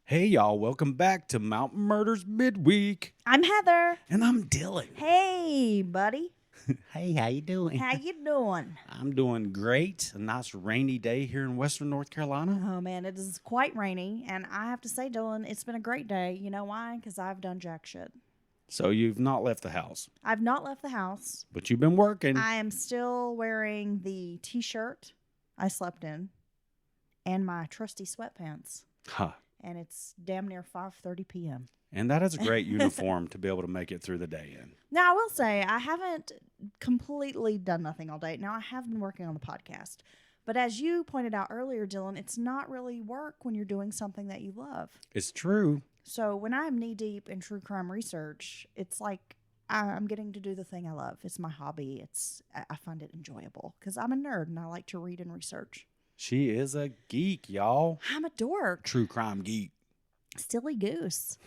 Hey y'all, welcome back to Mountain Murders Midweek. I'm Heather. And I'm Dylan. Hey, buddy. Hey, how you doing? How you doing? I'm doing great. A nice rainy day here in Western North Carolina. Oh, man, it is quite rainy. And I have to say, Dylan, it's been a great day. You know why? Because I've done jack shit. So you've not left the house, I've not left the house. but you've been working. I am still wearing the t-shirt I slept in and my trusty sweatpants. Huh. And it's damn near 5:30 p.m. And that is a great uniform to be able to make it through the day in. Now, I will say I haven't completely done nothing all day. Now, I have been working on the podcast. But as you pointed out earlier, Dylan, it's not really work when you're doing something that you love. It's true. So when I'm knee-deep in true crime research, it's like I'm getting to do the thing I love. It's my hobby. I find it enjoyable because I'm a nerd and I like to read and research. She is a geek, y'all. I'm a dork. True crime geek. Silly goose.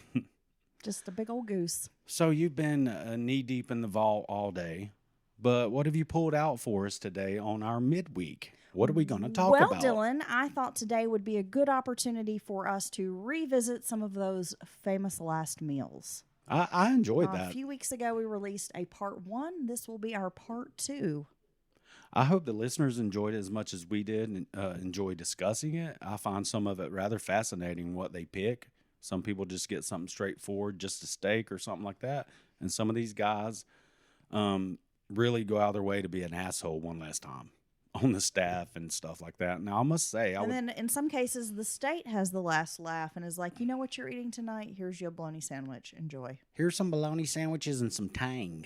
Just a big old goose. So you've been knee-deep in the vault all day. But what have you pulled out for us today on our midweek? What are we going to talk about? Well, Dylan, I thought today would be a good opportunity for us to revisit some of those famous last meals. I enjoyed that. A few weeks ago, we released a part 1. This will be our part 2. I hope the listeners enjoyed it as much as we did and enjoy discussing it. I find some of it rather fascinating what they pick. Some people just get something straightforward, just a steak or something like that. And some of these guys really go out of their way to be an asshole one last time on the staff and stuff like that. Now, I must say, then in some cases, the state has the last laugh and is like, you know what you're eating tonight? Here's your bologna sandwich. Enjoy. Here's some bologna sandwiches and some Tang.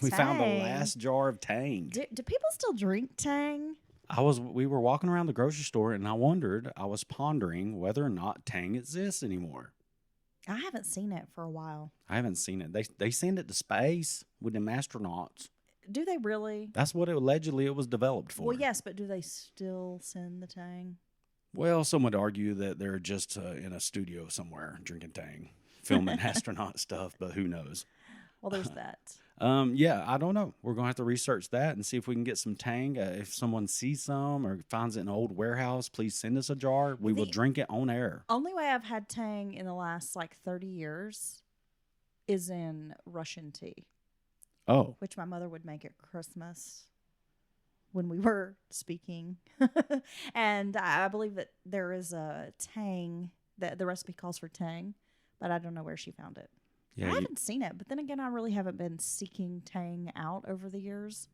We found the last jar of Tang. Do people still drink Tang? We were walking around the grocery store and I was pondering whether or not Tang exists anymore. I haven't seen it for a while. I haven't seen it. They send it to space with them astronauts. Do they really? That's what allegedly it was developed for. Well, yes, but do they still send the Tang? Well, some would argue that they're just in a studio somewhere drinking Tang, filming astronaut stuff, but who knows? Well, there's that. Yeah, I don't know. We're going to have to research that and see if we can get some Tang. If someone sees some or finds it in an old warehouse, please send us a jar. We will drink it on air. Only way I've had Tang in the last 30 years is in Russian tea. Oh. Which my mother would make at Christmas when we were speaking. And I believe that there is a Tang, the recipe calls for Tang, but I don't know where she found it. Yeah, I haven't seen it, but then again, I really haven't been seeking Tang out over the years.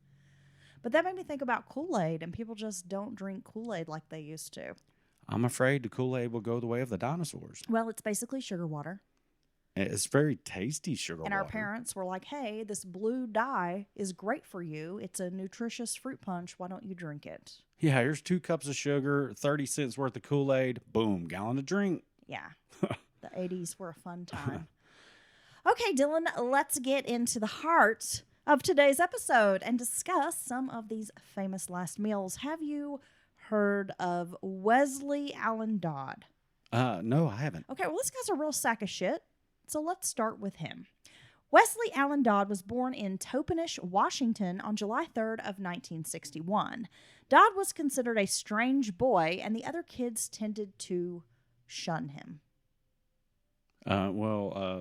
But that made me think about Kool-Aid, and people just don't drink Kool-Aid like they used to. I'm afraid the Kool-Aid will go the way of the dinosaurs. Well, it's basically sugar water. It's very tasty sugar water. And our parents were like, hey, this blue dye is great for you. It's a nutritious fruit punch. Why don't you drink it? Yeah, here's 2 cups of sugar, 30 cents worth of Kool-Aid. Boom, gallon of drink. Yeah, the 80s were a fun time. Okay, Dylan, let's get into the heart of today's episode and discuss some of these famous last meals. Have you heard of Westley Dodd? No, I haven't. Okay, well, this guy's a real sack of shit, so let's start with him. Westley Dodd was born in Toppenish, Washington on July 3rd of 1961. Dodd was considered a strange boy, and the other kids tended to shun him.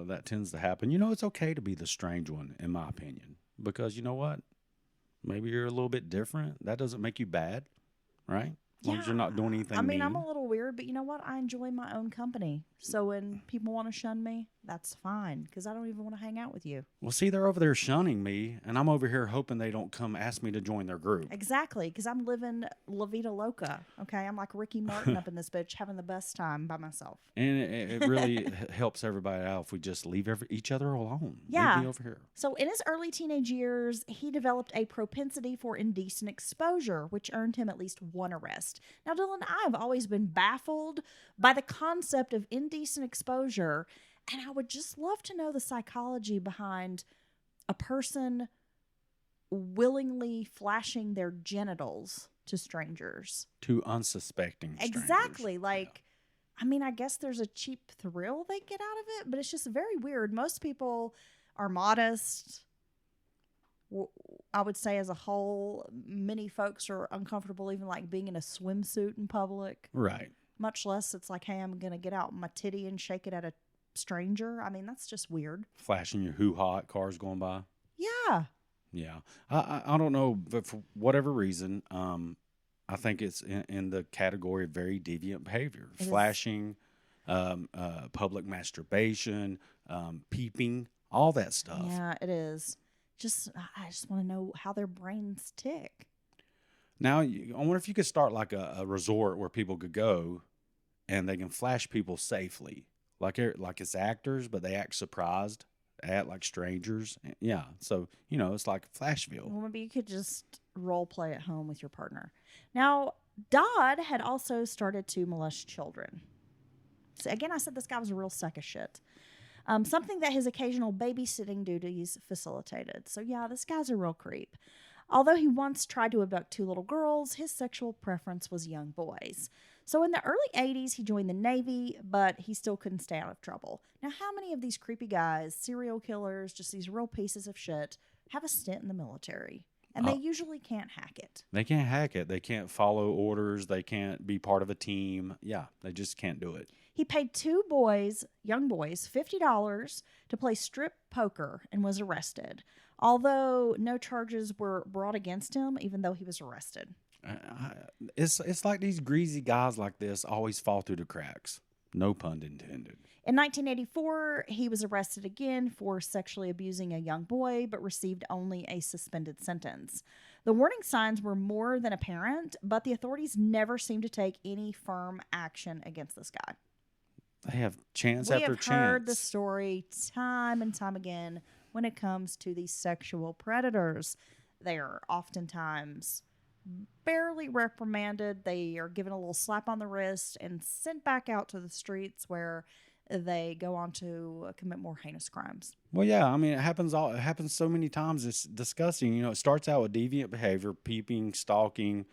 That tends to happen. You know, it's okay to be the strange one, in my opinion, because you know what? Maybe you're a little bit different. That doesn't make you bad, right? As long as you're not doing anything mean. I'm a little weird, but you know what? I enjoy my own company. So when people want to shun me, that's fine, because I don't even want to hang out with you. Well, see, they're over there shunning me, and I'm over here hoping they don't come ask me to join their group. Exactly, because I'm living La Vida Loca, okay? I'm like Ricky Martin up in this bitch, having the best time by myself. And it really helps everybody out if we just leave each other alone. Yeah. Leave me over here. So in his early teenage years, he developed a propensity for indecent exposure, which earned him at least 1 arrest. Now, Dylan, I've always been baffled by the concept of indecent exposure, and I would just love to know the psychology behind a person willingly flashing their genitals to strangers. To unsuspecting strangers. Exactly. I guess there's a cheap thrill they get out of it, but it's just very weird. Most people are modest. I would say as a whole, many folks are uncomfortable even being in a swimsuit in public. Right. much less it's like, hey, I'm going to get out my titty and shake it at a stranger. I mean, that's just weird. Flashing your hoo-ha at cars going by. Yeah. Yeah. I don't know, but for whatever reason, I think it's in the category of very deviant behavior. It is. Flashing, public masturbation, peeping, all that stuff. Yeah, it is. I just want to know how their brains tick. Now, I wonder if you could start like a resort where people could go and they can flash people safely. Like it's actors, but they act surprised, act like strangers. Yeah. So, it's like Flashville. Well, maybe you could just role play at home with your partner. Now, Dodd had also started to molest children. So again, I said this guy was a real sack of shit. Something that his occasional babysitting duties facilitated. So yeah, this guy's a real creep. Although he once tried to abduct 2 little girls, his sexual preference was young boys. So in the early 80s, he joined the Navy, but he still couldn't stay out of trouble. Now, how many of these creepy guys, serial killers, just these real pieces of shit, have a stint in the military? And they usually can't hack it. They can't hack it. They can't follow orders. They can't be part of a team. Yeah, they just can't do it. He paid 2 boys, young boys, $50 to play strip poker and was arrested. Although no charges were brought against him, even though he was arrested. It's like these greasy guys like this always fall through the cracks. No pun intended. In 1984, he was arrested again for sexually abusing a young boy, but received only a suspended sentence. The warning signs were more than apparent, but the authorities never seemed to take any firm action against this guy. They have chance We after have chance. heard the story time and time again when it comes to these sexual predators. They are oftentimes barely reprimanded. They are given a little slap on the wrist and sent back out to the streets where they go on to commit more heinous crimes. Well, yeah, I mean, it happens so many times. It's disgusting. It starts out with deviant behavior, peeping, stalking,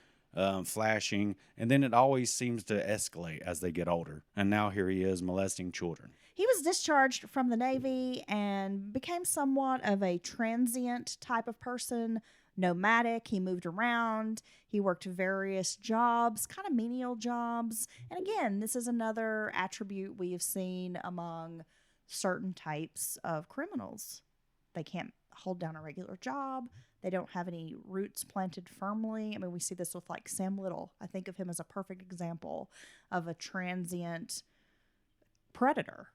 flashing, and then it always seems to escalate as they get older. And now here he is molesting children. He was discharged from the Navy and became somewhat of a transient type of person, nomadic. He moved around. He worked various jobs, kind of menial jobs. And again, this is another attribute we have seen among certain types of criminals. They can't hold down a regular job. They don't have any roots planted firmly. I mean, we see this with like Sam Little. I think of him as a perfect example of a transient predator.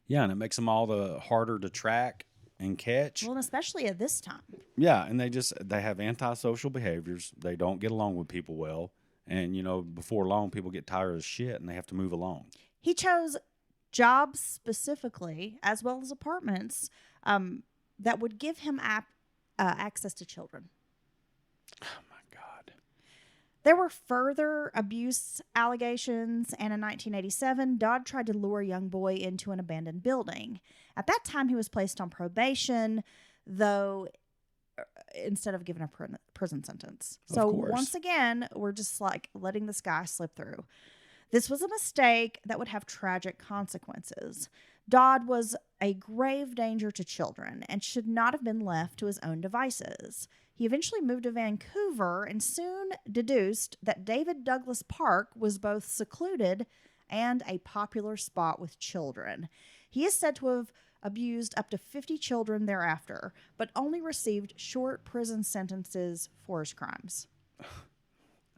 Yeah, and it makes them all the harder to track and catch. Well, and especially at this time. Yeah, and they have antisocial behaviors. They don't get along with people well. And, before long, people get tired of shit and they have to move along. He chose jobs specifically, as well as apartments, that would give him access to children. Oh, my God. There were further abuse allegations, and in 1987, Dodd tried to lure a young boy into an abandoned building. At that time, he was placed on probation, though, instead of given a prison sentence. So once again, we're just like letting this guy slip through. This was a mistake that would have tragic consequences. Dodd was a grave danger to children and should not have been left to his own devices. He eventually moved to Vancouver and soon deduced that David Douglas Park was both secluded and a popular spot with children. He is said to have abused up to 50 children thereafter, but only received short prison sentences for his crimes.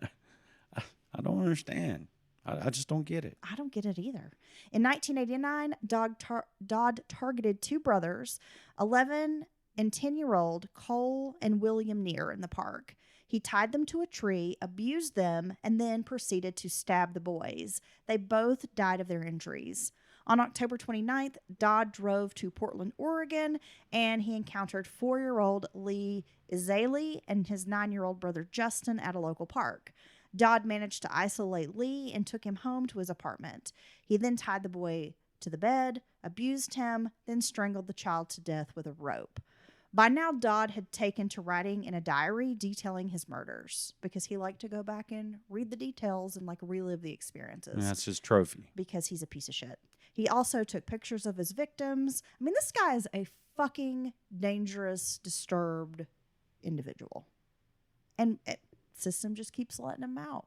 I don't understand. I just don't get it. I don't get it either. In 1989, Dodd targeted 2 brothers, 11 and 10-year-old Cole and William Neer, in the park. He tied them to a tree, abused them, and then proceeded to stab the boys. They both died of their injuries. On October 29th, Dodd drove to Portland, Oregon, and he encountered 4-year-old Lee Izaley and his 9-year-old brother Justin at a local park. Dodd managed to isolate Lee and took him home to his apartment. He then tied the boy to the bed, abused him, then strangled the child to death with a rope. By now, Dodd had taken to writing in a diary detailing his murders because he liked to go back and read the details and like relive the experiences. And that's his trophy. Because he's a piece of shit. He also took pictures of his victims. I mean, this guy is a fucking dangerous, disturbed individual. And system just keeps letting him out.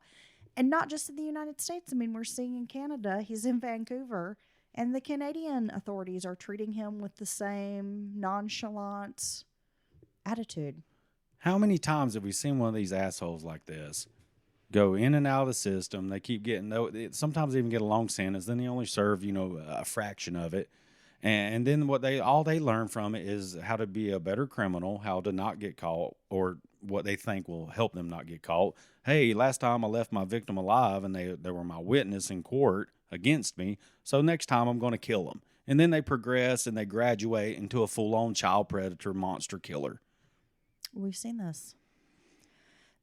And not just in the United States. I mean, we're seeing in Canada, he's in Vancouver, and the Canadian authorities are treating him with the same nonchalant attitude. How many times have we seen one of these assholes like this go in and out of the system? They keep getting, sometimes they even get a long sentence. Then they only serve, a fraction of it. And then all they learn from it is how to be a better criminal, how to not get caught, or what they think will help them not get caught. Hey, last time I left my victim alive and they were my witness in court against me, so next time I'm going to kill them. And then they progress and they graduate into a full-on child predator monster killer. We've seen this.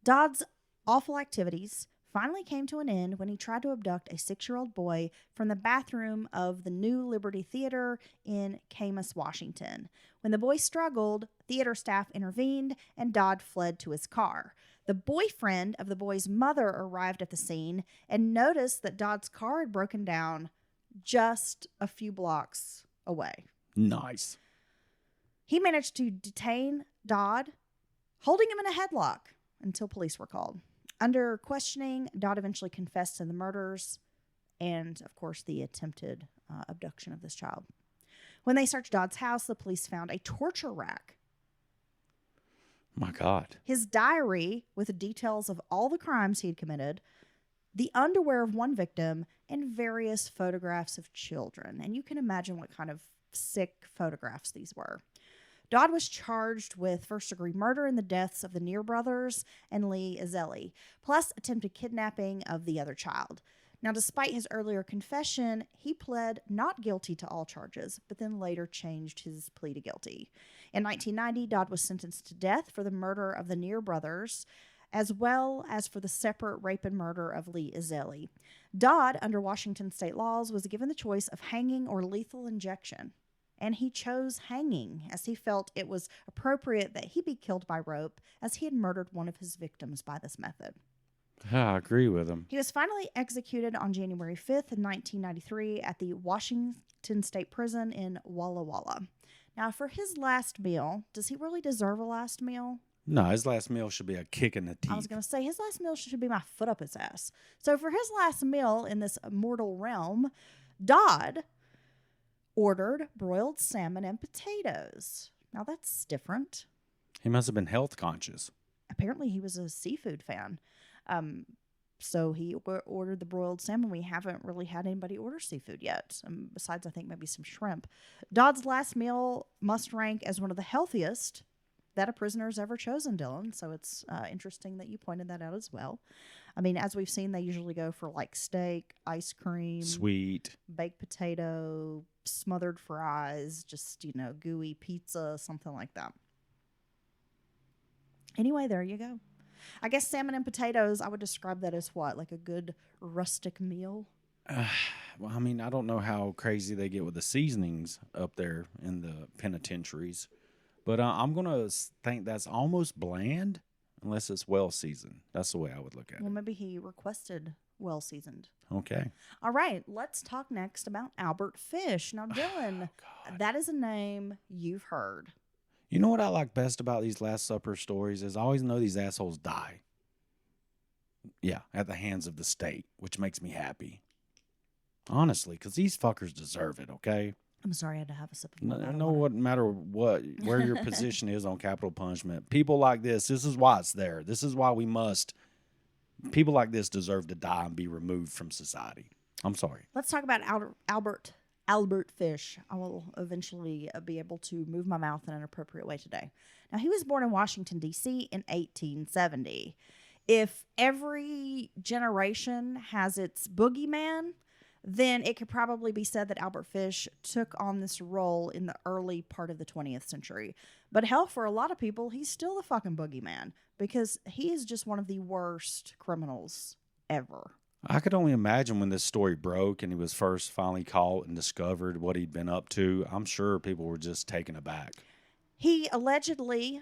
Dodd's awful activities finally came to an end when he tried to abduct a 6-year-old boy from the bathroom of the New Liberty Theater in Camas, Washington. When the boy struggled, theater staff intervened and Dodd fled to his car. The boyfriend of the boy's mother arrived at the scene and noticed that Dodd's car had broken down just a few blocks away. Nice. He managed to detain Dodd, holding him in a headlock until police were called. Under questioning, Dodd eventually confessed to the murders and, of course, the attempted abduction of this child. When they searched Dodd's house, the police found a torture rack. My God. His diary with details of all the crimes he had committed, the underwear of one victim, and various photographs of children. And you can imagine what kind of sick photographs these were. Dodd was charged with first-degree murder in the deaths of the Neer brothers and Lee Ezelli, plus attempted kidnapping of the other child. Now, despite his earlier confession, he pled not guilty to all charges, but then later changed his plea to guilty. In 1990, Dodd was sentenced to death for the murder of the Neer brothers, as well as for the separate rape and murder of Lee Ezelli. Dodd, under Washington state laws, was given the choice of hanging or lethal injection. And he chose hanging, as he felt it was appropriate that he be killed by rope, as he had murdered one of his victims by this method. I agree with him. He was finally executed on January 5th, 1993, at the Washington State Prison in Walla Walla. Now, for his last meal, does he really deserve a last meal? No, his last meal should be a kick in the teeth. I was going to say, his last meal should be my foot up his ass. So for his last meal in this mortal realm, Dodd ordered broiled salmon and potatoes. Now, that's different. He must have been health conscious. Apparently, he was a seafood fan. So he ordered the broiled salmon. We haven't really had anybody order seafood yet, besides, I think, maybe some shrimp. Dodd's last meal must rank as one of the healthiest that a prisoner's ever chosen, Dylan. So it's interesting that you pointed that out as well. I mean, as we've seen, they usually go for like steak, ice cream, sweet, baked potato, smothered fries, just, gooey pizza, something like that. Anyway, there you go. I guess salmon and potatoes, I would describe that as what? Like a good rustic meal? Well, I mean, I don't know how crazy they get with the seasonings up there in the penitentiaries, but I'm going to think that's almost bland unless it's well seasoned. That's the way I would look at it. Well, maybe he requested well seasoned. Okay. All right, let's talk next about Albert Fish. Now, Dylan, that is a name you've heard. You know what I like best about these Last Supper stories is I always know these assholes die. Yeah, at the hands of the state, which makes me happy. Honestly, because these fuckers deserve it, okay? I'm sorry I had to have a sip of water. No, what matter where your position is on capital punishment. People like this is why it's there. This is why we must. People like this deserve to die and be removed from society. I'm sorry. Let's talk about Albert Fish. I will eventually be able to move my mouth in an appropriate way today. Now, he was born in Washington, D.C. in 1870. If every generation has its boogeyman, then it could probably be said that Albert Fish took on this role in the early part of the 20th century. But hell, for a lot of people, he's still the fucking boogeyman because he is just one of the worst criminals ever. I could only imagine when this story broke and he was first finally caught and discovered what he'd been up to. I'm sure people were just taken aback. He allegedly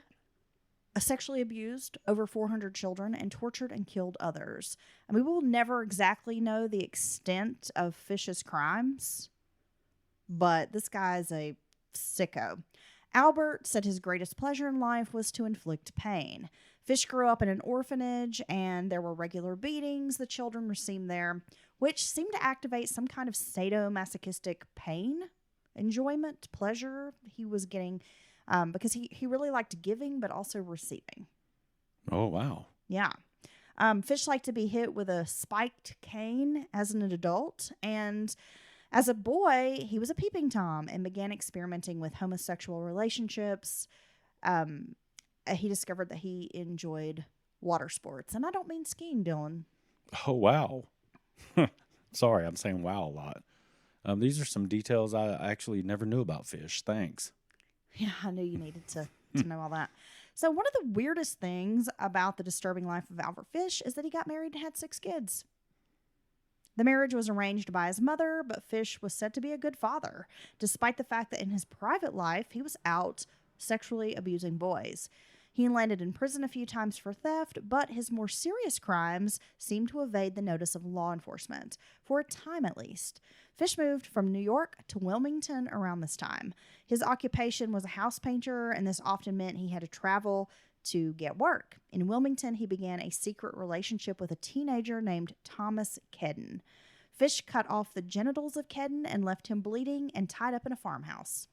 sexually abused over 400 children and tortured and killed others. And we will never exactly know the extent of Fish's crimes, but this guy is a sicko. Albert said his greatest pleasure in life was to inflict pain. Fish grew up in an orphanage, and there were regular beatings the children received there, which seemed to activate some kind of sadomasochistic pain, enjoyment, pleasure he was getting, because he really liked giving but also receiving. Oh, wow. Yeah. Fish liked to be hit with a spiked cane as an adult, and as a boy, he was a peeping Tom and began experimenting with homosexual relationships. He discovered that he enjoyed water sports, and I don't mean skiing, Dylan. Oh, wow. Sorry, I'm saying wow a lot. These are some details I actually never knew about Fish. Thanks. Yeah, I knew you needed to know all that. So one of the weirdest things about the disturbing life of Albert Fish is that he got married and had 6 kids. The marriage was arranged by his mother, but Fish was said to be a good father, despite the fact that in his private life, he was out sexually abusing boys. He landed in prison a few times for theft, but his more serious crimes seemed to evade the notice of law enforcement, for a time at least. Fish moved from New York to Wilmington around this time. His occupation was a house painter, and this often meant he had to travel to get work. In Wilmington, he began a secret relationship with a teenager named Thomas Kedden. Fish cut off the genitals of Kedden and left him bleeding and tied up in a farmhouse.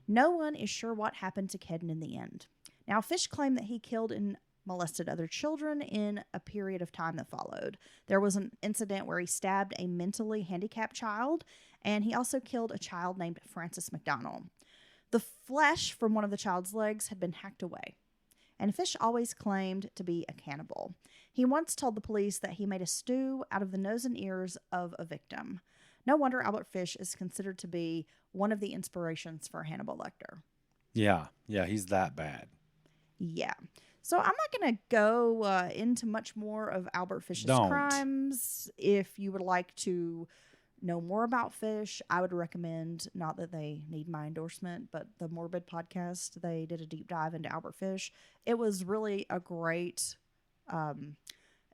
No one is sure what happened to Kedden in the end. Now, Fish claimed that he killed and molested other children in a period of time that followed. There was an incident where he stabbed a mentally handicapped child, and he also killed a child named Francis McDonald. The flesh from one of the child's legs had been hacked away, and Fish always claimed to be a cannibal. He once told the police that he made a stew out of the nose and ears of a victim. No wonder Albert Fish is considered to be one of the inspirations for Hannibal Lecter. Yeah, he's that bad. Yeah. So I'm not going to go into much more of Albert Fish's crimes. If you would like to know more about Fish, I would recommend, not that they need my endorsement, but the Morbid podcast. They did a deep dive into Albert Fish. It was really a great,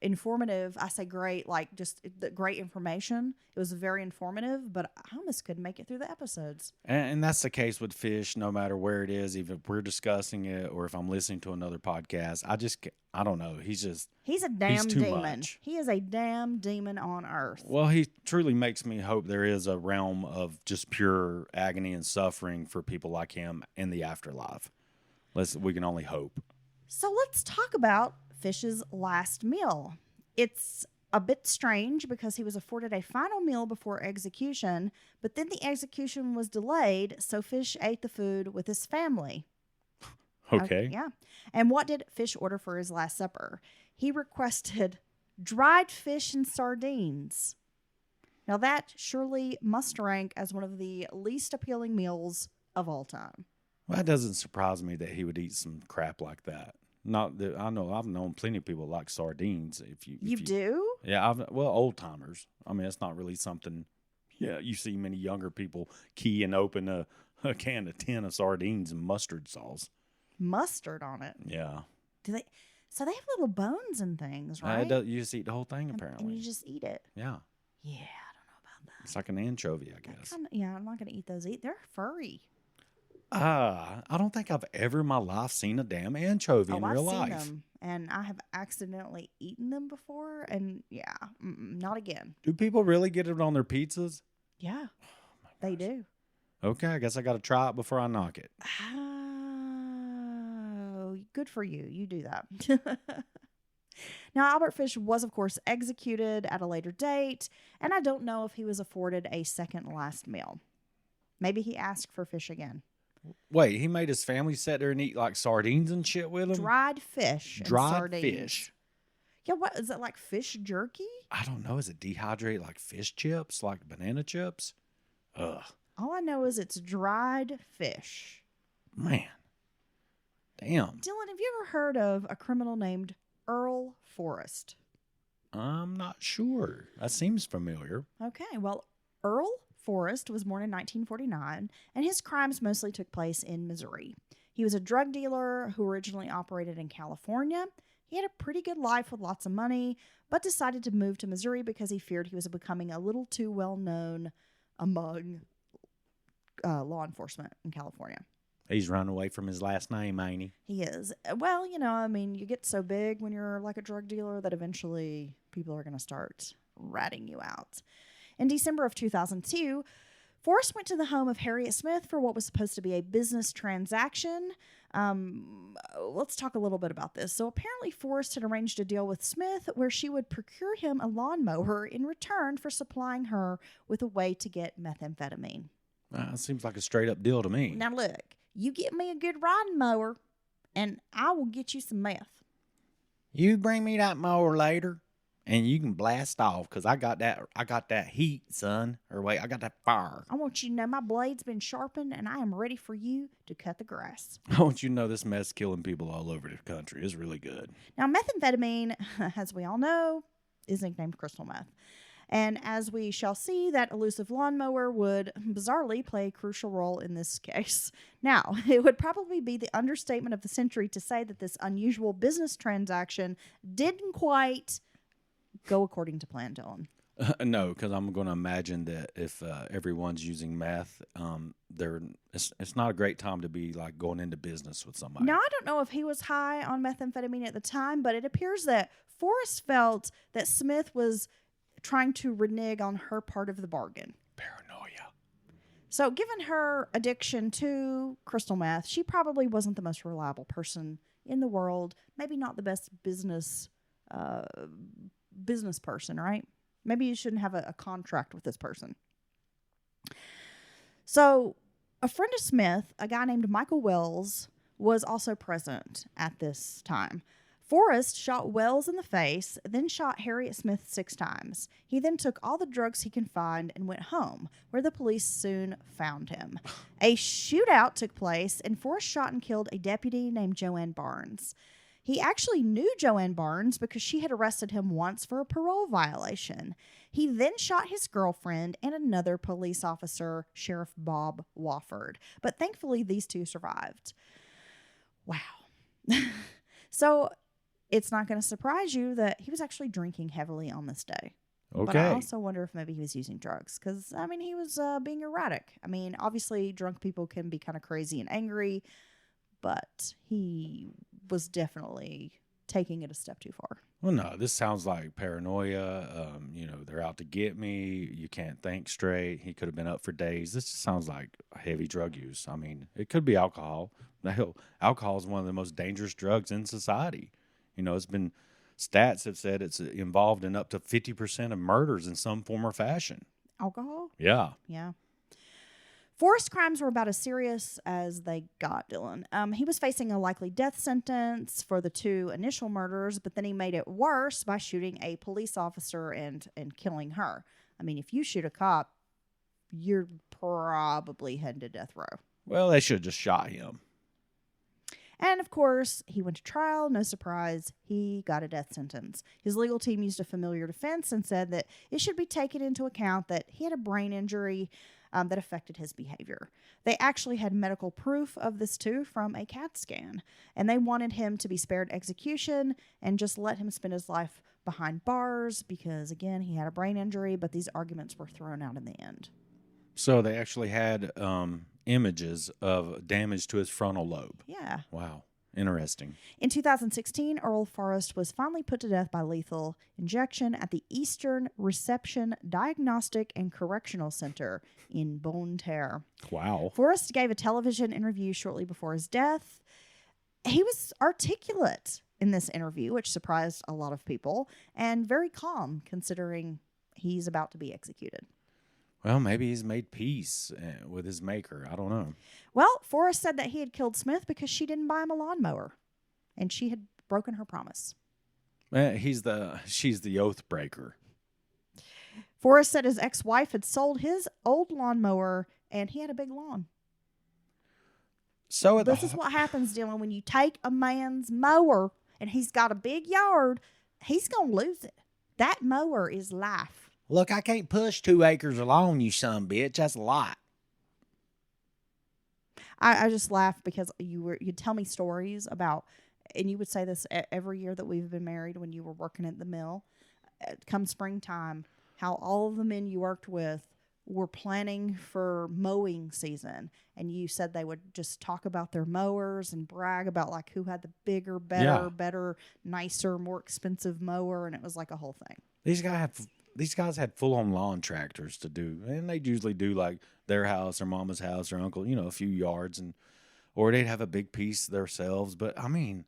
informative. I say great, like just the great information. It was very informative, but I almost couldn't make it through the episodes. And that's the case with Fish, no matter where it is, even if we're discussing it or if I'm listening to another podcast. I don't know. He's a damn demon. Much. He is a damn demon on earth. Well, he truly makes me hope there is a realm of just pure agony and suffering for people like him in the afterlife. We can only hope. So let's talk about Fish's last meal. It's a bit strange because he was afforded a final meal before execution, but then the execution was delayed, so Fish ate the food with his family. Okay. Yeah. And what did Fish order for his last supper? He requested dried fish and sardines. Now that surely must rank as one of the least appealing meals of all time. Well, that doesn't surprise me that he would eat some crap like that. Not that I know. I've known plenty of people like sardines. If you do? Yeah. Old timers. I mean, it's not really something. Yeah, you see many younger people key and open a tin of sardines and mustard sauce. Mustard on it. Yeah. Do they? So they have little bones and things, right? You just eat the whole thing apparently. And you just eat it. Yeah. Yeah, I don't know about that. It's like an anchovy, I guess. I'm not gonna eat those. They're furry. I don't think I've ever in my life seen a damn anchovy in real life. I've seen them, and I have accidentally eaten them before, and yeah, not again. Do people really get it on their pizzas? Yeah, they do. Okay, I guess I got to try it before I knock it. Oh, good for you. You do that. Now, Albert Fish was, of course, executed at a later date, and I don't know if he was afforded a second last meal. Maybe he asked for fish again. Wait, he made his family sit there and eat like sardines and shit with him? Dried fish and sardines. Fish. Yeah, what is it, like fish jerky? I don't know. Is it dehydrated like fish chips, like banana chips? Ugh. All I know is it's dried fish. Man. Damn. Dylan, have you ever heard of a criminal named Earl Forrest? I'm not sure. That seems familiar. Okay, well, Earl Forrest was born in 1949, and his crimes mostly took place in Missouri. He was a drug dealer who originally operated in California. He had a pretty good life with lots of money, but decided to move to Missouri because he feared he was becoming a little too well known among law enforcement in California. He's run away from his last name, ain't he? He is. Well, I mean, you get so big when you're like a drug dealer that eventually people are going to start ratting you out. In December of 2002, Forrest went to the home of Harriet Smith for what was supposed to be a business transaction. Let's talk a little bit about this. So apparently Forrest had arranged a deal with Smith where she would procure him a lawnmower in return for supplying her with a way to get methamphetamine. Seems like a straight up deal to me. Now look, you get me a good riding mower and I will get you some meth. You bring me that mower later and you can blast off because I got that heat, son. Or wait, I got that fire. I want you to know my blade's been sharpened and I am ready for you to cut the grass. I want you to know this mess killing people all over the country. It's really good. Now, methamphetamine, as we all know, is nicknamed crystal meth. And as we shall see, that elusive lawnmower would bizarrely play a crucial role in this case. Now, it would probably be the understatement of the century to say that this unusual business transaction didn't quite go according to plan, Dylan. No, because I'm going to imagine that if everyone's using meth, it's not a great time to be like going into business with somebody. Now, I don't know if he was high on methamphetamine at the time, but it appears that Forrest felt that Smith was trying to renege on her part of the bargain. Paranoia. So given her addiction to crystal meth, she probably wasn't the most reliable person in the world. Maybe not the best business person, right? Maybe you shouldn't have a contract with this person. So a friend of Smith, a guy named Michael Wells, was also present at this time. Forrest shot Wells in the face, then shot Harriet Smith 6 times. He then took all the drugs he could find and went home, where the police soon found him. A shootout took place, and Forrest shot and killed a deputy named Joanne Barnes. He actually knew Joanne Barnes because she had arrested him once for a parole violation. He then shot his girlfriend and another police officer, Sheriff Bob Wofford. But thankfully, these two survived. Wow. So it's not going to surprise you that he was actually drinking heavily on this day. Okay. But I also wonder if maybe he was using drugs because, I mean, he was being erratic. I mean, obviously, drunk people can be kind of crazy and angry, but he was definitely taking it a step too far. Well, no, this sounds like paranoia. They're out to get me. You can't think straight. He could have been up for days. This just sounds like heavy drug use. I mean, it could be alcohol. Hell, alcohol is one of the most dangerous drugs in society. It's been stats have said it's involved in up to 50% of murders in some form or fashion. Alcohol? Yeah. Yeah. Forrest's crimes were about as serious as they got, Dylan. He was facing a likely death sentence for the 2 initial murders, but then he made it worse by shooting a police officer and killing her. I mean, if you shoot a cop, you're probably heading to death row. Well, they should have just shot him. And, of course, he went to trial. No surprise, he got a death sentence. His legal team used a familiar defense and said that it should be taken into account that he had a brain injury that affected his behavior. They actually had medical proof of this, too, from a CAT scan. And they wanted him to be spared execution and just let him spend his life behind bars because, again, he had a brain injury, but these arguments were thrown out in the end. So they actually had images of damage to his frontal lobe. Yeah. Wow. Interesting. In 2016, Earl Forrest was finally put to death by lethal injection at the Eastern Reception Diagnostic and Correctional Center in Bonne Terre. Wow. Forrest gave a television interview shortly before his death. He was articulate in this interview, which surprised a lot of people, and very calm considering he's about to be executed. Well, maybe he's made peace with his maker. I don't know. Well, Forrest said that he had killed Smith because she didn't buy him a lawnmower, and she had broken her promise. She's the oath breaker. Forrest said his ex-wife had sold his old lawnmower, and he had a big lawn. So this is what happens, Dylan, when you take a man's mower and he's got a big yard, he's going to lose it. That mower is life. Look, I can't push 2 acres alone, you son bitch. That's a lot. I just laugh because you'd tell me stories about, and you would say this every year that we've been married when you were working at the mill. Come springtime, how all of the men you worked with were planning for mowing season, and you said they would just talk about their mowers and brag about like who had the bigger, Yeah. better, nicer, more expensive mower, and it was like a whole thing. These guys had full on lawn tractors to do, and they usually do like their house or mama's house or uncle, a few yards, or they'd have a big piece themselves. But I mean,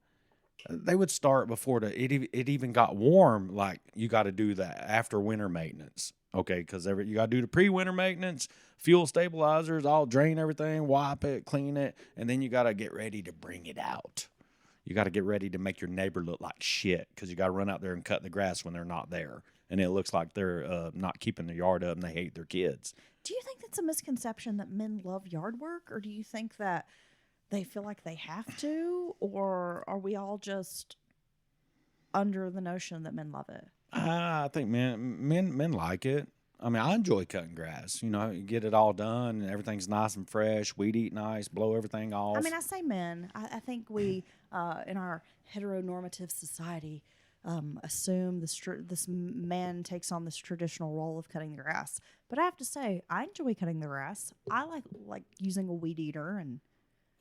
they would start before it even got warm. Like you got to do that after winter maintenance, okay? Because you got to do the pre-winter maintenance, fuel stabilizers, all drain everything, wipe it, clean it, and then you got to get ready to bring it out. You got to get ready to make your neighbor look like shit because you got to run out there and cut the grass when they're not there. And it looks like they're not keeping the yard up and they hate their kids. Do you think that's a misconception that men love yard work, or do you think that they feel like they have to, or are we all just under the notion that men love it? I think men like it. I mean, I enjoy cutting grass. You get it all done and everything's nice and fresh. Weed eat nice, blow everything off. I mean, I say men. I think we, in our heteronormative society, assume this man takes on this traditional role of cutting the grass. But I have to say, I enjoy cutting the grass. I like using a weed eater and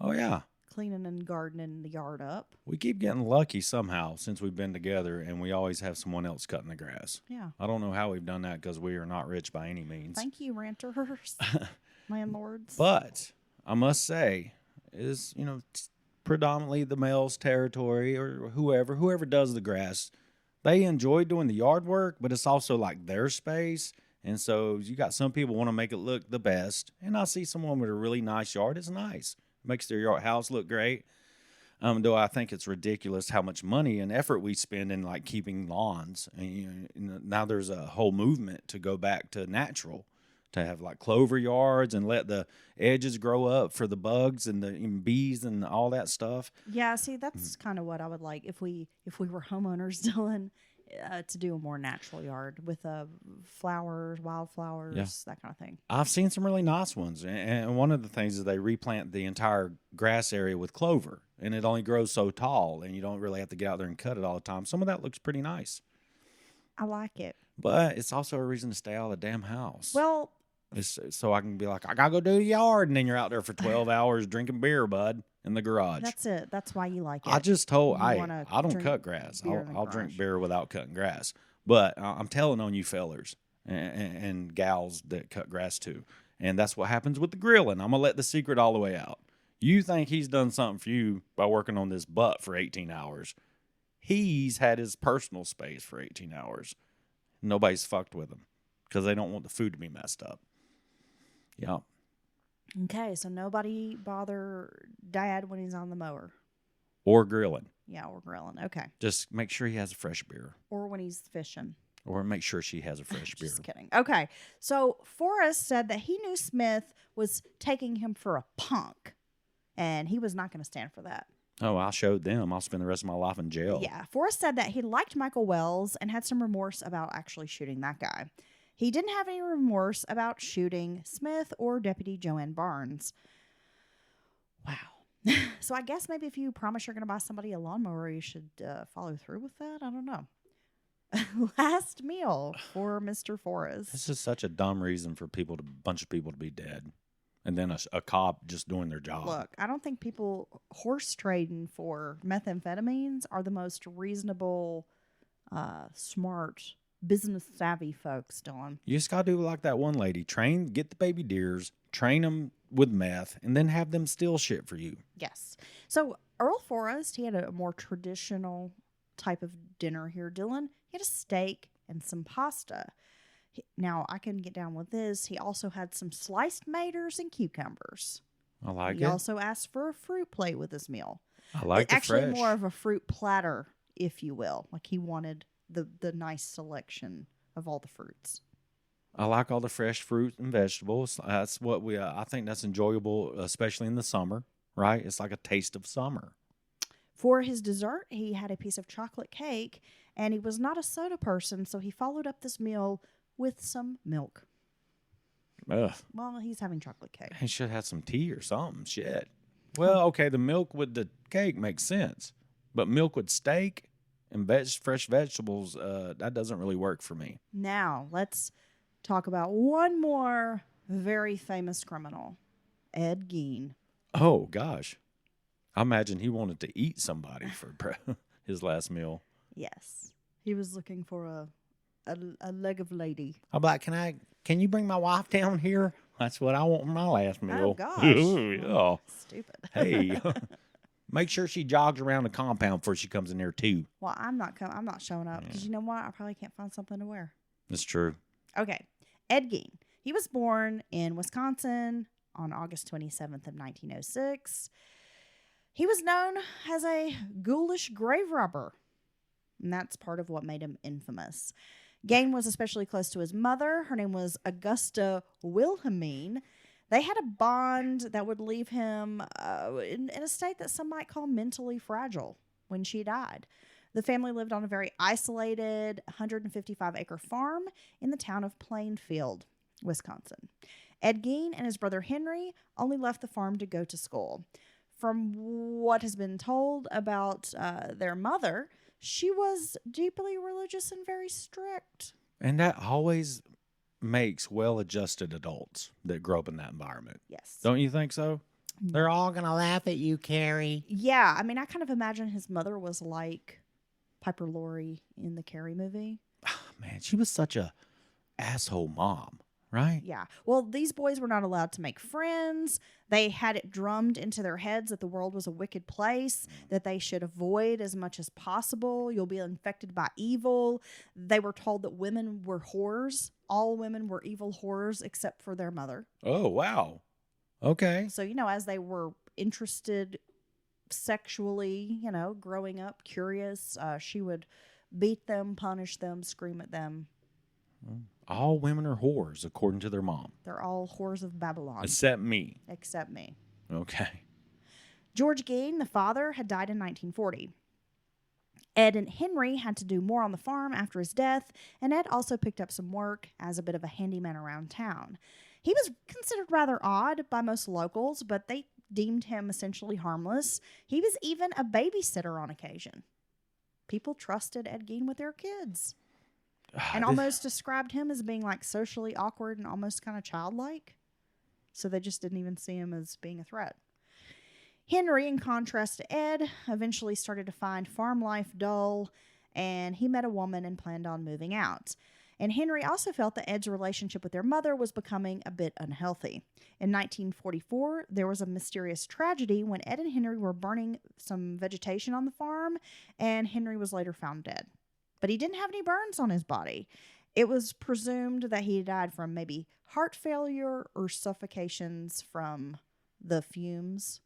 oh yeah, cleaning and gardening the yard up. we keep getting lucky somehow since we've been together, and we always have someone else cutting the grass. Yeah. I don't know how we've done that because we are not rich by any means. Thank you, renters, landlords. But I must say, is predominantly the male's territory, or whoever does the grass, they enjoy doing the yard work, but it's also like their space. And so you got some people want to make it look the best. And I see someone with a really nice yard. It's nice. Makes their house look great. Though I think it's ridiculous how much money and effort we spend in like keeping lawns. And now there's a whole movement to go back to natural, to have like clover yards and let the edges grow up for the bugs and the bees and all that stuff. Yeah, see, that's kind of what I would like if we were homeowners, Dylan, to do a more natural yard with flowers, wildflowers, that kind of thing. I've seen some really nice ones, and one of the things is they replant the entire grass area with clover, and it only grows so tall, and you don't really have to get out there and cut it all the time. Some of that looks pretty nice. I like it. But it's also a reason to stay out of the damn house. Well, it's so I can be like, I gotta go do the yard, and then you're out there for 12 hours drinking beer, bud, in the garage. That's it. That's why you like it. I just told I don't drink cut grass. I'll drink garage. beer without cutting grass. But I'm telling on you fellers and gals that cut grass too. And that's what happens with the grilling. I'm gonna let the secret all the way out. You think he's done something for you by working on this butt for 18 hours. He's had his personal space for 18 hours. Nobody's fucked with him because they don't want the food to be messed up. Yeah. Okay, so nobody bother Dad when he's on the mower. Or grilling. Yeah, or grilling. Okay. Just make sure he has a fresh beer. Or when he's fishing. Or make sure she has a fresh beer. Just kidding. Okay, so Forrest said that he knew Smith was taking him for a punk, and he was not going to stand for that. Oh, I showed them. I'll spend the rest of my life in jail. Yeah, Forrest said that he liked Michael Wells and had some remorse about actually shooting that guy. He didn't have any remorse about shooting Smith or Deputy Joanne Barnes. Wow. So I guess maybe if you promise you're going to buy somebody a lawnmower, you should follow through with that. I don't know. Last meal for Mr. Forrest. This is such a dumb reason for bunch of people to be dead. And then a cop just doing their job. Look, I don't think people horse trading for methamphetamines are the most reasonable, smart, business savvy folks, Dawn. You just got to do like that one lady. Get the baby deers, train them with meth, and then have them steal shit for you. Yes. So Earl Forrest, he had a more traditional type of dinner here, Dylan. He had a steak and some pasta. Now, I can get down with this. He also had some sliced tomatoes and cucumbers. I like it. He also asked for a fruit plate with his meal. I like the actually fresh. more of a fruit platter, if you will. Like he wanted the nice selection of all the fruits. I like all the fresh fruit and vegetables. That's what I think that's enjoyable, especially in the summer, right? It's like a taste of summer. For his dessert, he had a piece of chocolate cake, and he was not a soda person, so he followed up this meal with some milk. Ugh. Well, he's having chocolate cake. He should have some tea or something. Shit. Well, okay, the milk with the cake makes sense, but milk with steak and fresh vegetables, that doesn't really work for me. Now, let's talk about one more very famous criminal, Ed Gein. Oh, gosh. I imagine he wanted to eat somebody for his last meal. Yes. He was looking for a leg of lady. I'm like, can you bring my wife down here? That's what I want for my last meal. Oh, gosh. Yeah. Stupid. Hey, make sure she jogs around the compound before she comes in there too. Well, I'm not showing up because you know what? I probably can't find something to wear. That's true. Okay. Ed Gein. He was born in Wisconsin on August 27th of 1906. He was known as a ghoulish grave robber, and that's part of what made him infamous. Gein was especially close to his mother. Her name was Augusta Wilhelmine. They had a bond that would leave him in a state that some might call mentally fragile when she died. The family lived on a very isolated 155-acre farm in the town of Plainfield, Wisconsin. Ed Gein and his brother Henry only left the farm to go to school. From what has been told about their mother, she was deeply religious and very strict. And that always makes well-adjusted adults that grow up in that environment. Yes. Don't you think so? No. They're all going to laugh at you, Carrie. Yeah, I mean, I kind of imagine his mother was like Piper Laurie in the Carrie movie. Man, she was such a asshole mom, right? Yeah. Well, these boys were not allowed to make friends. They had it drummed into their heads that the world was a wicked place, that they should avoid as much as possible. You'll be infected by evil. They were told that women were whores. All women were evil whores except for their mother. Oh, wow. Okay. So, as they were interested sexually, growing up, curious, she would beat them, punish them, scream at them. All women are whores, according to their mom. They're all whores of Babylon. Except me. Except me. Okay. George Gein, the father, had died in 1940. Ed and Henry had to do more on the farm after his death, and Ed also picked up some work as a bit of a handyman around town. He was considered rather odd by most locals, but they deemed him essentially harmless. He was even a babysitter on occasion. People trusted Ed Gein with their kids. And almost described him as being like socially awkward and almost kind of childlike. So they just didn't even see him as being a threat. Henry, in contrast to Ed, eventually started to find farm life dull, and he met a woman and planned on moving out. And Henry also felt that Ed's relationship with their mother was becoming a bit unhealthy. In 1944, there was a mysterious tragedy when Ed and Henry were burning some vegetation on the farm, and Henry was later found dead. But he didn't have any burns on his body. It was presumed that he died from maybe heart failure or suffocations from the fumes.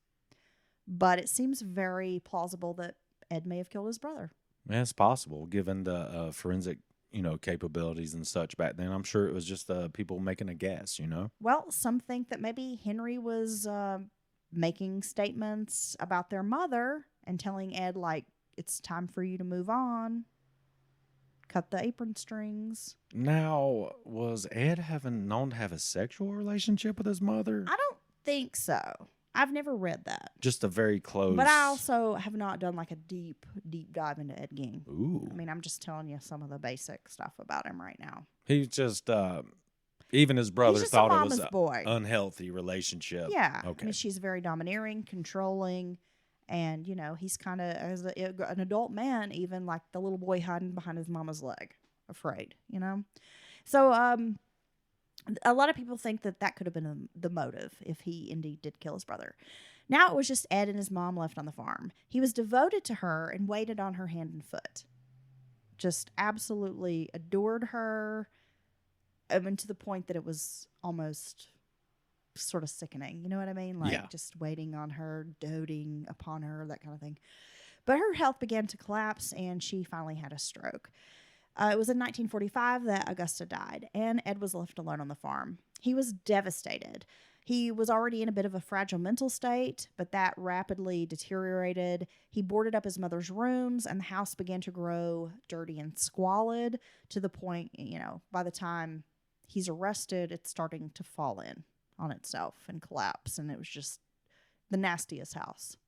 But it seems very plausible that Ed may have killed his brother. Yeah, it's possible, given the forensic, capabilities and such back then. I'm sure it was just people making a guess, Well, some think that maybe Henry was making statements about their mother and telling Ed, like, it's time for you to move on. Cut the apron strings. Now, was Ed known to have a sexual relationship with his mother? I don't think so. I've never read that. Just a very close. But I also have not done like a deep dive into Ed Gein. Ooh. I mean, I'm just telling you some of the basic stuff about him right now. He's just, even his brother He's just thought a it was mama's boy. Unhealthy relationship. Yeah. Okay. I mean, she's very domineering, controlling. And, he's kind of, as an adult man, even like the little boy hiding behind his mama's leg, afraid, So, a lot of people think that could have been the motive if he indeed did kill his brother. Now it was just Ed and his mom left on the farm. He was devoted to her and waited on her hand and foot. Just absolutely adored her. I mean, to the point that it was almost sort of sickening. You know what I mean? Like just waiting on her, doting upon her, that kind of thing. But her health began to collapse and she finally had a stroke. It was in 1945 that Augusta died, and Ed was left alone on the farm. He was devastated. He was already in a bit of a fragile mental state, but that rapidly deteriorated. He boarded up his mother's rooms, and the house began to grow dirty and squalid to the point, by the time he's arrested, it's starting to fall in on itself and collapse, and it was just the nastiest house.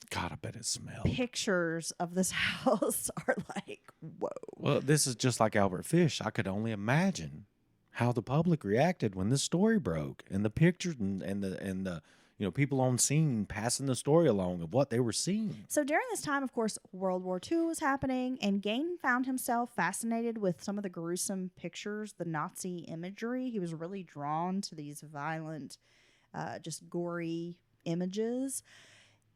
God, I bet it smelled. Pictures of this house are like, whoa. Well, this is just like Albert Fish. I could only imagine how the public reacted when this story broke, and the pictures and the people on scene passing the story along of what they were seeing. So during this time, of course, World War II was happening, and Gein found himself fascinated with some of the gruesome pictures, the Nazi imagery. He was really drawn to these violent, just gory images.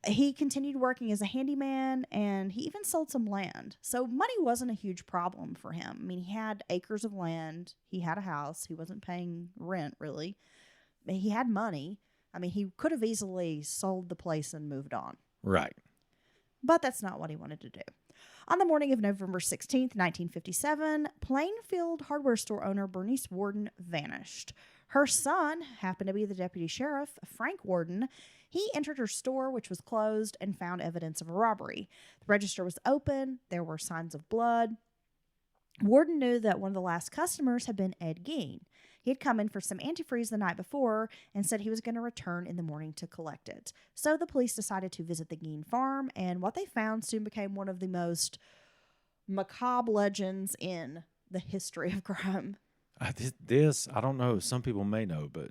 He continued working as a handyman, and he even sold some land. So money wasn't a huge problem for him. I mean, he had acres of land. He had a house. He wasn't paying rent, really. He had money. I mean, he could have easily sold the place and moved on. Right. But that's not what he wanted to do. On the morning of November 16th, 1957, Plainfield hardware store owner Bernice Warden vanished. Her son happened to be the deputy sheriff, Frank Warden. He entered her store, which was closed, and found evidence of a robbery. The register was open. There were signs of blood. Warden knew that one of the last customers had been Ed Gein. He had come in for some antifreeze the night before and said he was going to return in the morning to collect it. So the police decided to visit the Gein farm, and what they found soon became one of the most macabre legends in the history of crime. This, I don't know, some people may know, but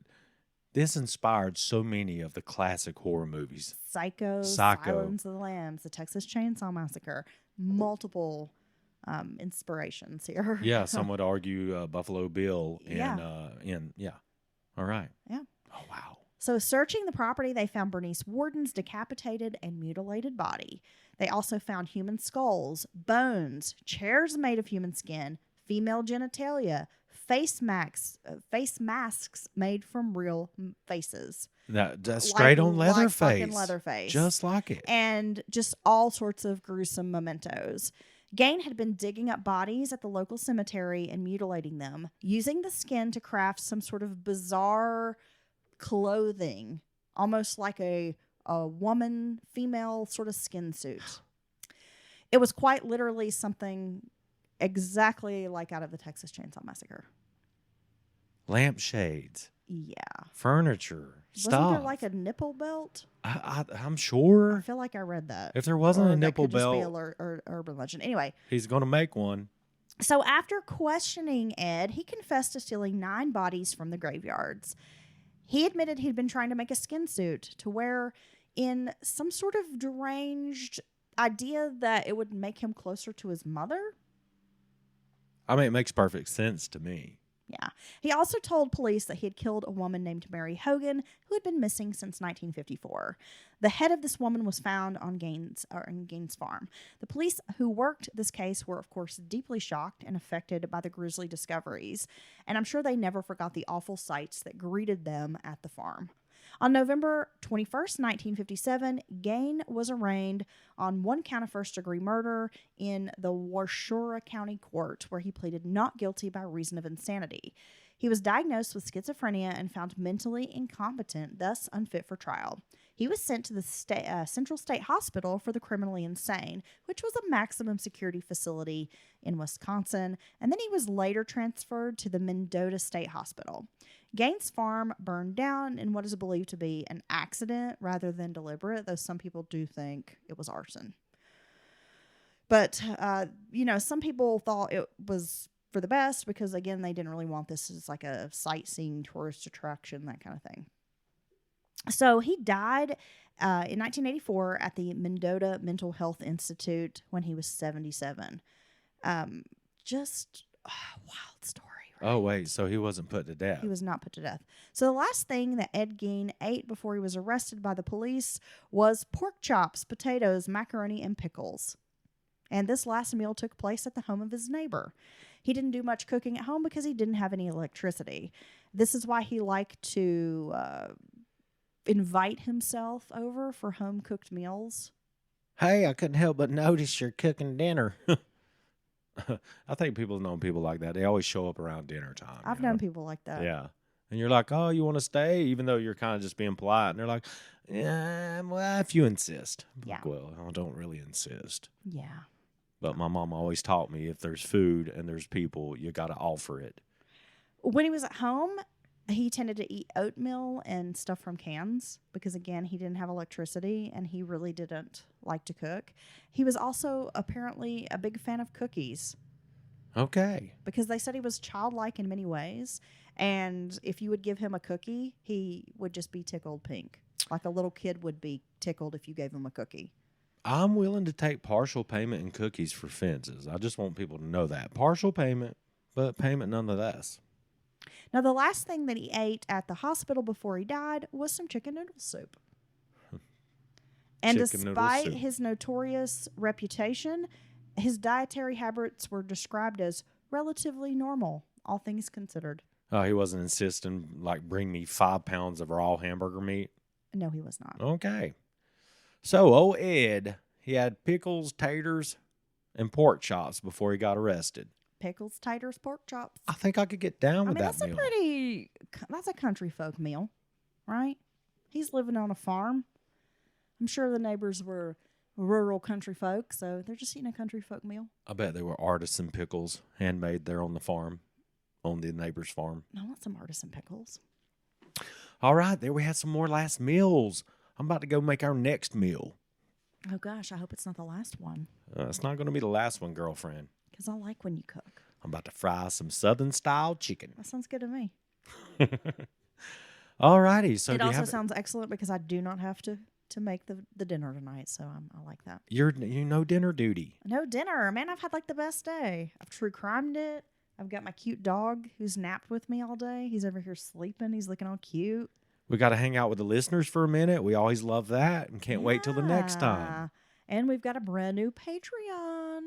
this inspired so many of the classic horror movies. Psycho, Silence of the Lambs, the Texas Chainsaw Massacre, multiple inspirations here. Yeah, some would argue Buffalo Bill Yeah. All right. Yeah. Oh, wow. So, searching the property, they found Bernice Warden's decapitated and mutilated body. They also found human skulls, bones, chairs made of human skin, female genitalia, face masks made from real faces. That's straight on Leatherface. Fucking Leatherface. Just like it. And just all sorts of gruesome mementos. Gein had been digging up bodies at the local cemetery and mutilating them, using the skin to craft some sort of bizarre clothing, almost like a woman, female sort of skin suit. It was quite literally something exactly like out of the Texas Chainsaw Massacre. Lampshades. Yeah. Furniture. Stuff. Wasn't there like a nipple belt? I'm sure. I feel like I read that. If there wasn't a nipple that could belt, just be a urban legend. Anyway, he's going to make one. so after questioning Ed, he confessed to stealing 9 bodies from the graveyards. He admitted he'd been trying to make a skin suit to wear in some sort of deranged idea that it would make him closer to his mother. I mean, it makes perfect sense to me. Yeah. He also told police that he had killed a woman named Mary Hogan, who had been missing since 1954. The head of this woman was found on Gein's farm. The police who worked this case were, of course, deeply shocked and affected by the grisly discoveries, and I'm sure they never forgot the awful sights that greeted them at the farm. On November 21st, 1957, Gein was arraigned on 1 count of first-degree murder in the Washoe County Court, where he pleaded not guilty by reason of insanity. He was diagnosed with schizophrenia and found mentally incompetent, thus unfit for trial. He was sent to the Central State Hospital for the Criminally Insane, which was a maximum security facility in Wisconsin, and then he was later transferred to the Mendota State Hospital. Gein's farm burned down in what is believed to be an accident rather than deliberate, though some people do think it was arson. But, some people thought it was for the best because, again, they didn't really want this as like a sightseeing tourist attraction, that kind of thing. So he died in 1984 at the Mendota Mental Health Institute when he was 77. Just a wild story. Right? Oh, wait. So he wasn't put to death. He was not put to death. So the last thing that Ed Gein ate before he was arrested by the police was pork chops, potatoes, macaroni, and pickles. And this last meal took place at the home of his neighbor. He didn't do much cooking at home because he didn't have any electricity. This is why he liked to invite himself over for home-cooked meals. Hey, I couldn't help but notice you're cooking dinner. I think people know people like that. They always show up around dinner time. I've known people like that. Yeah. And you're like, oh, you want to stay? Even though you're kind of just being polite. And they're like, yeah, well, if you insist. Yeah. Like, well, I don't really insist. Yeah. But my mom always taught me if there's food and there's people, you got to offer it. When he was at home, he tended to eat oatmeal and stuff from cans because, again, he didn't have electricity and he really didn't like to cook. He was also apparently a big fan of cookies. Okay. because they said he was childlike in many ways. And if you would give him a cookie, he would just be tickled pink. Like a little kid would be tickled if you gave him a cookie. I'm willing to take partial payment in cookies for fences. I just want people to know that. Partial payment, but payment nonetheless. Now, the last thing that he ate at the hospital before he died was some chicken noodle soup. And Chicken noodle despite soup. his notorious reputation, his dietary habits were described as relatively normal, all things considered. Oh, he wasn't insisting, like, bring me 5 pounds of raw hamburger meat. No, he was not. Okay. So, old Ed, he had pickles, taters, and pork chops before he got arrested. Pickles, taters, pork chops. I think I could get down I with mean, that meal. that's a country folk meal, right? He's living on a farm. I'm sure the neighbors were rural country folk, so they're just eating a country folk meal. I bet they were artisan pickles, handmade there on the farm, on the neighbor's farm. I want some artisan pickles. All right, there we had some more last meals. I'm about to go make our next meal. Oh, gosh, I hope it's not the last one, It's not going to be the last one, girlfriend. because I like when you cook. I'm about to fry some Southern-style chicken. That sounds good to me. All righty. So It do you also have sounds excellent because I do not have to make the dinner tonight, so I like that. you know dinner duty. No dinner. Man, I've had like the best day. I've true crimed it. I've got my cute dog who's napped with me all day. He's over here sleeping. He's looking all cute. We got to hang out with the listeners for a minute. We always love that and can't wait till the next time. Yeah. And we've got a brand new Patreon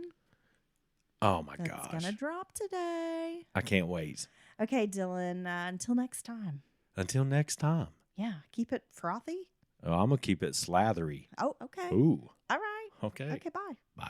Oh my that's gosh. gonna drop today. I can't wait. Okay, Dylan. Until next time. Until next time. Yeah, keep it frothy. Oh, I'm going to keep it slathery. Oh, okay. Ooh. All right. Okay. Okay, bye. Bye.